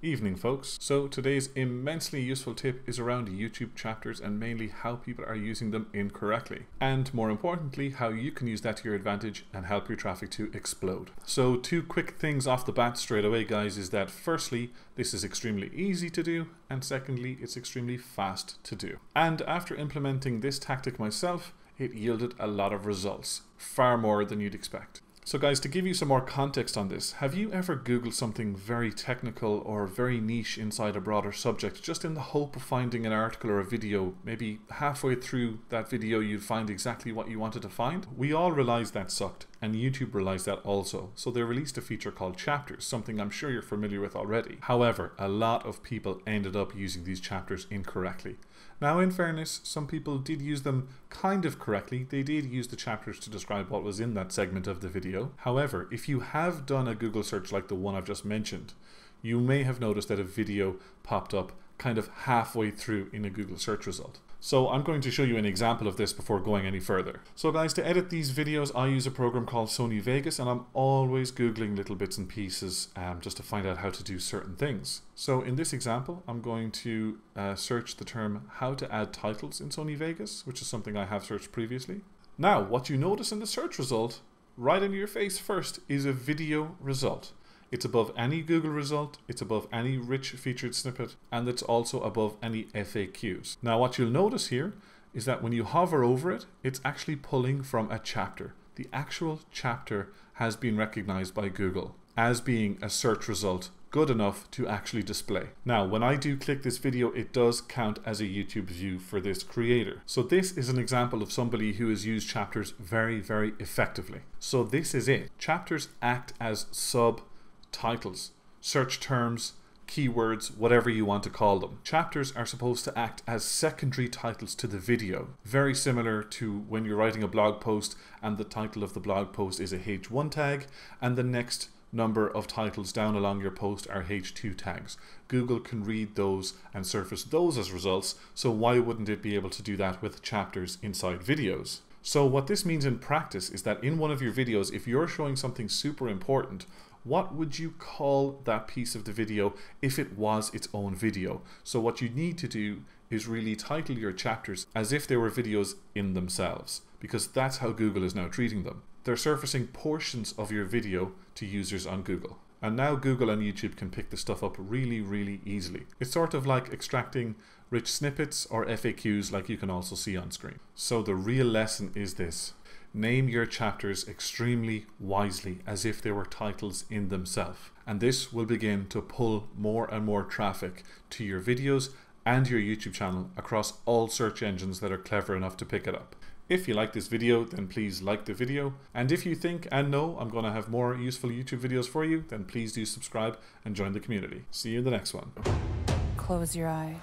Evening folks. So today's immensely useful tip is around YouTube chapters and mainly how people are using them incorrectly. And more importantly, how you can use that to your advantage and help your traffic to explode. So two quick things off the bat straight away, guys, is that firstly, this is extremely easy to do, and secondly, it's extremely fast to do. And after implementing this tactic myself, it yielded a lot of results, far more than you'd expect. So guys, to give you some more context on this, have you ever Googled something very technical or very niche inside a broader subject just in the hope of finding an article or a video? Maybe halfway through that video you'd find exactly what you wanted to find? We all realized that sucked, and YouTube realized that also. So they released a feature called chapters, something I'm sure you're familiar with already. However, a lot of people ended up using these chapters incorrectly. Now, in fairness, some people did use them kind of correctly. They did use the chapters to describe what was in that segment of the video. However, if you have done a Google search like the one I've just mentioned, you may have noticed that a video popped up kind of halfway through in a Google search result. So I'm going to show you an example of this before going any further. So guys, to edit these videos, I use a program called Sony Vegas, and I'm always Googling little bits and pieces just to find out how to do certain things. So in this example, I'm going to search the term how to add titles in Sony Vegas, which is something I have searched previously. Now, what you notice in the search result, right into your face first, is a video result. It's above any Google result, it's above any rich featured snippet, and it's also above any FAQs. Now what you'll notice here is that when you hover over it, it's actually pulling from a chapter. The actual chapter has been recognized by Google as being a search result good enough to actually display. Now, when I do click this video, it does count as a YouTube view for this creator. So this is an example of somebody who has used chapters very, very effectively. So this is it. Chapters act as subtitles, search terms, keywords, whatever you want to call them. Chapters are supposed to act as secondary titles to the video, very similar to when you're writing a blog post and the title of the blog post is a H1 tag and the next number of titles down along your post are H2 tags. Google can read those and surface those as results, so why wouldn't it be able to do that with chapters inside videos? So what this means in practice is that in one of your videos, if you're showing something super important, what would you call that piece of the video if it was its own video? So what you need to do is really title your chapters as if they were videos in themselves, because that's how Google is now treating them. They're surfacing portions of your video to users on Google. And now Google and YouTube can pick this stuff up really, really easily. It's sort of like extracting rich snippets or FAQs like you can also see on screen. So the real lesson is this. Name your chapters extremely wisely as if they were titles in themselves. And this will begin to pull more and more traffic to your videos and your YouTube channel across all search engines that are clever enough to pick it up. If you like this video, then please like the video. And if you think and know I'm going to have more useful YouTube videos for you, then please do subscribe and join the community. See you in the next one. Close your eyes.